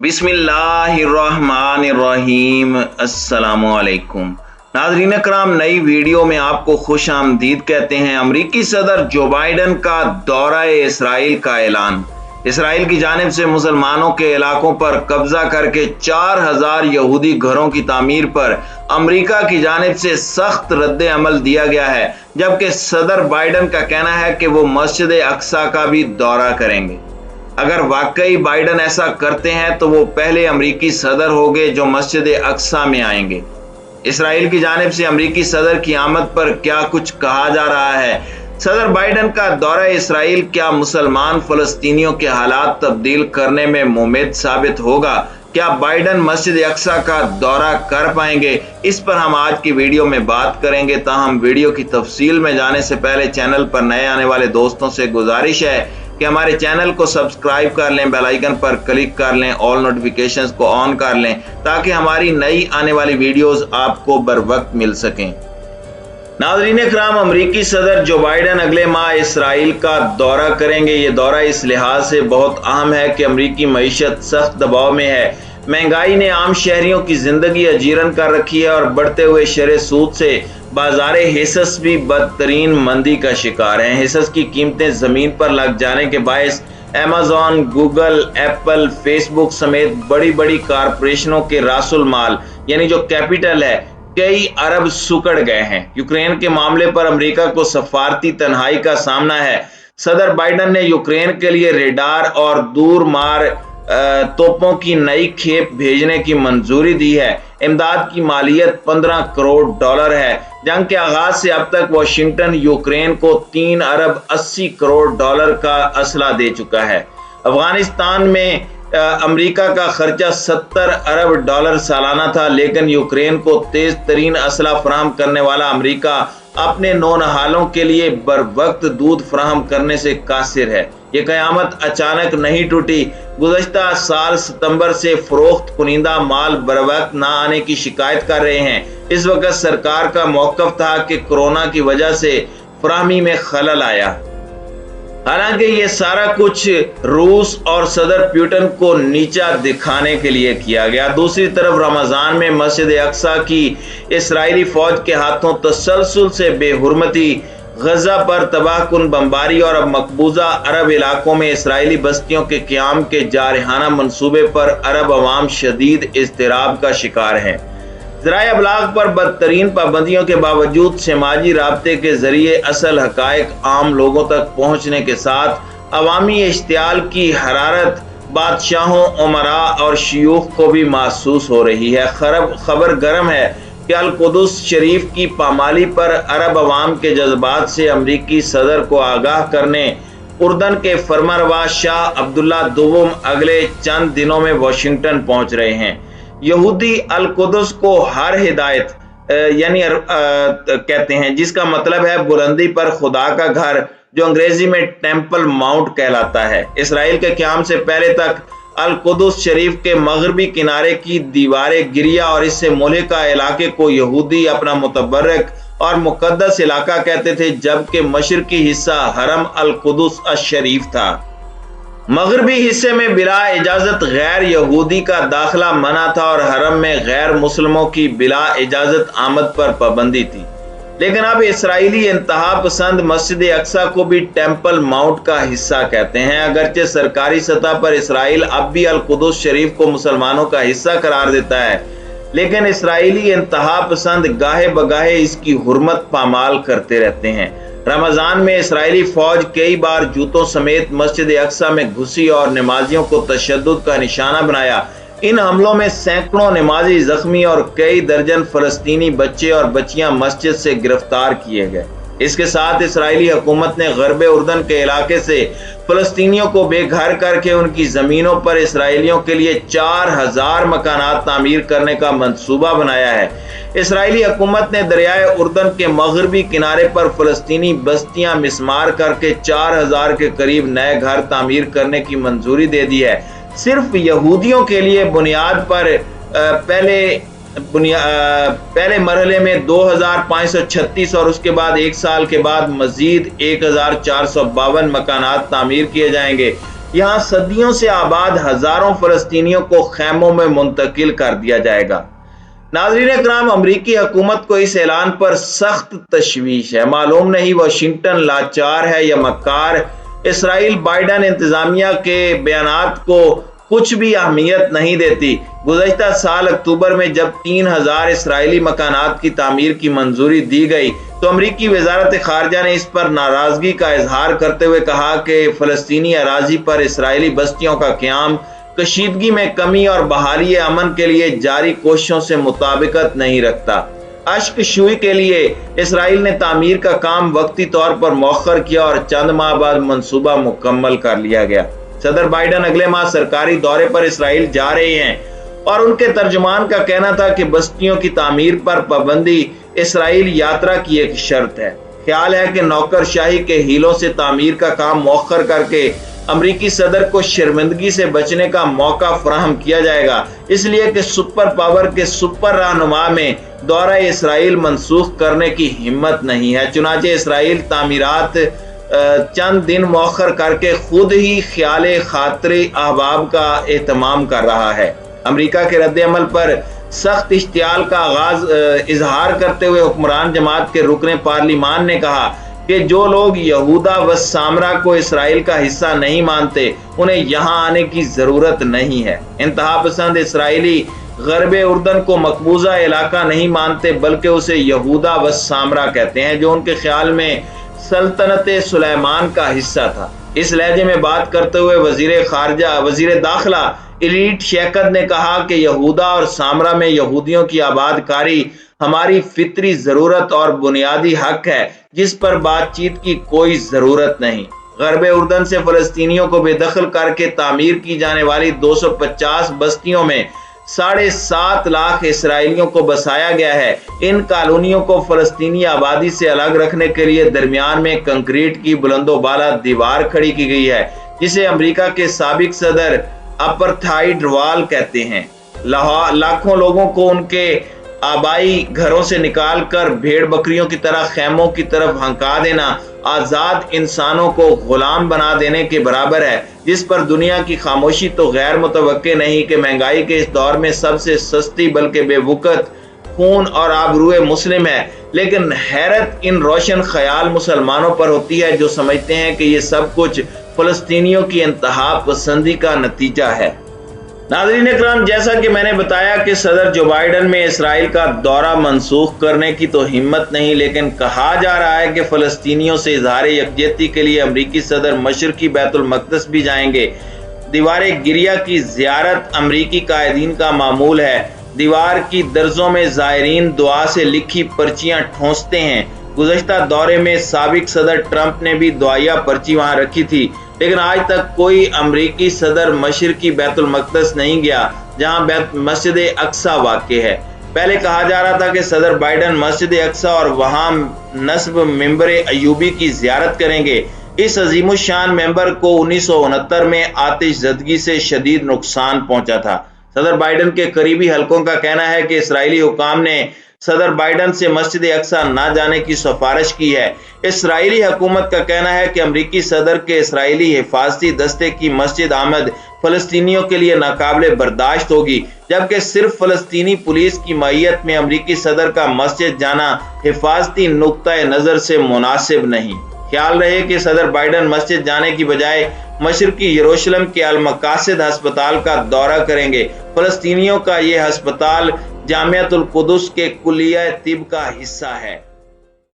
बिस्मिल्लाहिर्रहमानिर्रहीम। अस्सलामुअलैकुम नाज़रीन कराम, नई वीडियो में आपको खुश आमदीद कहते हैं। अमरीकी सदर जो बाइडन का दौरा इसराइल का ऐलान। इसराइल की जानिब से मुसलमानों के इलाकों पर कब्जा करके 4000 यहूदी घरों की तामीर पर अमरीका की जानिब से सख्त रद्द अमल दिया गया है, जबकि सदर बाइडन का कहना है कि वो मस्जिद अक्सा का भी दौरा करेंगे। अगर वाकई बाइडन ऐसा करते हैं तो वो पहले अमरीकी सदर होंगे जो मस्जिद अक्सा में आएंगे। इसराइल की जानिब से अमरीकी सदर की आमद पर क्या कुछ कहा जा रहा है। सदर बाइडन का दौरा इसराइल क्या मुसलमान फलस्तीनियों के हालात तब्दील करने में मुमकिन साबित होगा? क्या बाइडन मस्जिद अक्सा का दौरा कर पाएंगे? इस पर हम आज की वीडियो में बात करेंगे। ताहम वीडियो की तफसील में जाने से पहले चैनल पर नए आने वाले दोस्तों से गुजारिश है कि हमारे चैनल को सब्सक्राइब कर लें, बेल आइकन पर क्लिक कर लें, ऑल नोटिफिकेशंस को ऑन कर लें ताकि हमारी नई आने वाली वीडियोस आपको बर वक्त मिल सकें। नाज़रीन इकराम, अमरीकी सदर जो बाइडन अगले माह इसराइल का दौरा करेंगे। ये दौरा इस लिहाज से बहुत अहम है कि अमरीकी मईशत सख्त दबाव में है। महंगाई ने आम शहरियों की जिंदगी अजीरन कर रखी है और बढ़ते हुए शरह सूद से बाजारे हिस्स भी बदतरीन मंदी का शिकार हैं। हिस्स की कीमतें जमीन पर लग जाने के बायस अमेज़न, गूगल, एप्पल, फेसबुक समेत बड़ी बड़ी कारपोरेशनों के रासुल माल यानी जो कैपिटल है कई अरब सुकड़ गए हैं। यूक्रेन के मामले पर अमेरिका को सफारती तन्हाई का सामना है। सदर बाइडन ने यूक्रेन के लिए रेडार और दूर मार तोपों की नई खेप भेजने की मंजूरी दी है। इमदाद की मालियत 15 करोड़ डॉलर है। जंग के आगाज से अब तक वाशिंगटन यूक्रेन को 3 अरब 80 करोड़ डॉलर का असला दे चुका है। अफगानिस्तान में अमेरिका का खर्चा 70 अरब डॉलर सालाना था, लेकिन यूक्रेन को तेज तरीन असला फराहम करने वाला अमेरिका अपने नौनहालों के लिए बर वक्त दूध फराहम करने से कासिर है। ये कयामत अचानक नहीं टूटी। गुज़श्ता साल सितंबर से फरोख्त कुनिंदा माल बर वक्त ना आने की शिकायत कर रहे हैं। इस वक्त सरकार का मौक़िफ़ था कि कोरोना की वजह से फराहमी में खलल आया। हालांकि ये सारा कुछ रूस और सदर पुतिन को नीचा दिखाने के लिए किया गया। दूसरी तरफ रमजान में मस्जिद अक्सा की इसराइली फौज के हाथों तसलसल से बेहुरमती, गजा पर तबाहकुन बमबारी और अब मकबूजा अरब इलाकों में इसराइली बस्तियों के क़याम के जारहाना मंसूबे पर अरब अवाम शदीद इज़्तिराब का शिकार हैं। ज़राए अबलाग पर बदतरीन पाबंदियों के बावजूद समाजी राब्ते के जरिए असल हकायक आम लोगों तक पहुँचने के साथ अवामी इश्तियाल की हरारत बादशाहों, उमरा और शयूख को भी महसूस हो रही है। खबर गर्म है कि अल कुदस शरीफ की पामाली पर अरब अवाम के जज्बात से अमरीकी सदर को आगाह करने उर्दन के फरमानरवा शाह अब्दुल्ला दोम अगले चंद दिनों में वाशिंगटन पहुंच रहे हैं। यहूदी अल कुदस को हर हिदायत यानी कहते हैं, जिसका मतलब है बुलंदी पर खुदा का घर, जो अंग्रेजी में टेम्पल माउंट कहलाता है। इसराइल के क़याम से पहले तक अल कुदस शरीफ के मगरबी किनारे की दीवारें गिरिया और इससे मुल्का इलाके को यहूदी अपना मुतबर्रक और मुकद्दस इलाका कहते थे, जबकि मशरकी हिस्सा हरम अल कुदस अश-शरीफ था। मगरबी हिस्से में बिला इजाजत गैर यहूदी का दाखिला मना था और हरम में गैर मुस्लिमों की बिला इजाजत आमद पर पाबंदी थी। लेकिन अब इसराइली इंतहा पसंद मस्जिद अक्सा को भी टेम्पल माउंट का हिस्सा कहते हैं। अगरचे सरकारी सतह पर इसराइल अब भी अल कुदस शरीफ को मुसलमानों का हिस्सा करार देता है, लेकिन इसराइली इंतहा पसंद गाहे बगाहे इसकी हुर्मत पामाल करते रहते हैं। रमजान में इसराइली फौज कई बार जूतों समेत मस्जिद अक्सा में घुसी और नमाजियों को तशद्दुद का निशाना बनाया। इन हमलों में सैकड़ों नमाजी जख्मी और कई दर्जन फलस्तीनी बच्चे और बच्चियां मस्जिद से गिरफ्तार किए गए। इसके साथ इसराइली हुकूमत ने गरबे उर्दन के इलाके से फलस्तीनियों को बेघर करके उनकी जमीनों पर इसराइलियों के लिए 4000 मकानात तामीर करने का मंसूबा बनाया है। इसराइली हुकूमत ने दरियाए उर्दन के मगरबी किनारे पर फलस्तीनी बस्तियां मिस्मार करके 4000 के करीब नए घर तामीर करने की मंजूरी दे दी है। सिर्फ यहूदियों के लिए बुनियाद पर पहले मरहले में 2536 और उसके बाद एक साल के बाद मजीद 1452 मकानात तामीर किए जाएंगे। यहाँ सदियों से आबाद हजारों फलस्तीनियों को खैमों में मुंतकिल कर दिया जाएगा। नाज़रीन इकराम, अमरीकी हुकूमत को इस ऐलान पर सख्त तशवीश है। मालूम नहीं वाशिंगटन लाचार है या मक्कार। इसराइल बाइडन इंतजामिया के बयानात को कुछ भी अहमियत नहीं देती। गुज़श्ता साल अक्टूबर में जब 3000 इसराइली मकानात की तामीर की मंजूरी दी गई तो अमरीकी वजारत खारजा ने इस पर नाराजगी का इजहार करते हुए कहा कि फलस्तीनी अराजी पर इसराइली बस्तियों का क़याम कशीदगी में कमी और बहाली अमन के लिए जारी कोशिशों से मुताबिकत नहीं रखता। अश्कशुई के लिए इसराइल ने तामीर का काम वक्ती तौर पर मौखर किया और चंद माह बाद मंसूबा मुकम्मल कर लिया गया। सदर बाइडन अगले माह सरकारी दौरे पर इसराइल जा रहे हैं और उनके तर्जुमान का कहना था कि बस्तियों की तामीर पर पाबंदी इसराइल यात्रा की एक शर्त है। ख्याल है कि नौकरशाही के हीलों से तामीर का काम मौखर करके अमरीकी सदर को शर्मिंदगी से बचने का मौका फराहम किया जाएगा, इसलिए कि सुपर पावर के सुपर रहनुमा में दौरा इसराइल मनसूख करने की हिम्मत नहीं है। चुनाचे इसराइल तामीरात चंद दिन मौखर करके खुद ही ख्याले खातरी अहबाब का एहतमाम कर रहा है। अमरीका के रद्द-ए-अमल पर सख्त इश्तियाल का इजहार करते हुए हुक्मरान जमात के रुकने पार्लिमान ने कहा कि जो लोग यहूदा व सामरा को इसराइल का हिस्सा नहीं मानते उन्हें यहाँ आने की जरूरत नहीं है। इंतहा पसंद इसराइली गरबे उर्दन को मकबूजा इलाका नहीं मानते बल्कि उसे यहूदा व सामरा कहते हैं, जो उनके ख्याल में सल्तनत सुलेमान का हिस्सा था। इस लहजे में बात करते हुए वजीर दाखिला इलीट शेकत ने कहा कि यहूदा और सामरा में यहूदियों की आबादकारी हमारी फितरी जरूरत और बुनियादी हक है, जिस पर बातचीत की कोई जरूरत नहीं। गरबे उर्दन से फलस्तीनियों को बेदखल करके तामीर की जाने वाली 250 बस्तियों में 7.5 लाख इसराइलियों को बसाया गया है। इन कॉलोनियों को फलस्तीनी आबादी से अलग रखने के लिए दरमियान में कंक्रीट की बुलंदोबाला दीवार खड़ी की गई है, जिसे अमेरिका के साबिक सदर अपार्थाइड वाल कहते हैं। लाखों लोगों को उनके आबाई घरों से निकालकर भेड़ बकरियों की तरह खैमों की तरफ हंका देना आजाद इंसानों को गुलाम बना देने के बराबर है, जिस पर दुनिया की खामोशी तो गैर मुतवक्के नहीं कि महंगाई के इस दौर में सबसे सस्ती बल्कि बेवकूफ खून और आबरूए मुस्लिम है। लेकिन हैरत इन रोशन ख्याल मुसलमानों पर होती है जो समझते हैं कि ये सब कुछ फलस्तीनियों की इंतहा पसंदी का नतीजा है। नाज़रीन इकराम, जैसा कि मैंने बताया कि सदर जो बाइडन में इसराइल का दौरा मनसूख करने की तो हिम्मत नहीं, लेकिन कहा जा रहा है कि फलस्तीनियों से इजहार यकजहती के लिए अमरीकी सदर मशरकी बैतुल मक़दस भी जाएंगे। दीवार गिरिया की ज़ियारत अमरीकी कायदीन का मामूल है। दीवार की दर्जों में ज़ायरीन दुआ से लिखी पर्चियां ठोंसते हैं। गुज़श्ता दौरे में साबिक सदर ट्रंप ने भी दुआया पर्ची वहां रखी थी, लेकिन आज तक कोई अमरीकी सदर मशरकी बैतुल मक़दस नहीं गया, जहां मस्जिद अक्सा वाक़े है। पहले कहा जा रहा था कि सदर बाइडन मस्जिद अक्सा और वहां नस्ब मिंबर अयूबी की ज़ियारत करेंगे। इस अजीमुशान मेंबर को 1969 में आतिशज़दगी से शदीद नुकसान पहुंचा था। सदर बाइडन के करीबी हलकों का कहना है कि इसराइली हुकाम ने सदर बाइडन से मस्जिद अक्सा न जाने की सिफारिश की है। इसराइली हुकूमत का कहना है कि अमरीकी सदर के इसराइली हिफाजती दस्ते की मस्जिद आमद फलस्तीनियों के लिए नाकाबिले बर्दाश्त होगी, जबकि सिर्फ फलस्तीनी पुलिस की मैयत में अमरीकी सदर का मस्जिद जाना हिफाजती नुक्ता नजर से मुनासिब नहीं। ख्याल रहे कि सदर बाइडन मस्जिद जाने की बजाय मशरकी यरूशलेम के अल मकासिद अस्पताल का दौरा करेंगे। फलस्तीनियों का ये अस्पताल जामियातुल कुदस के कुलिया तिब का हिस्सा है।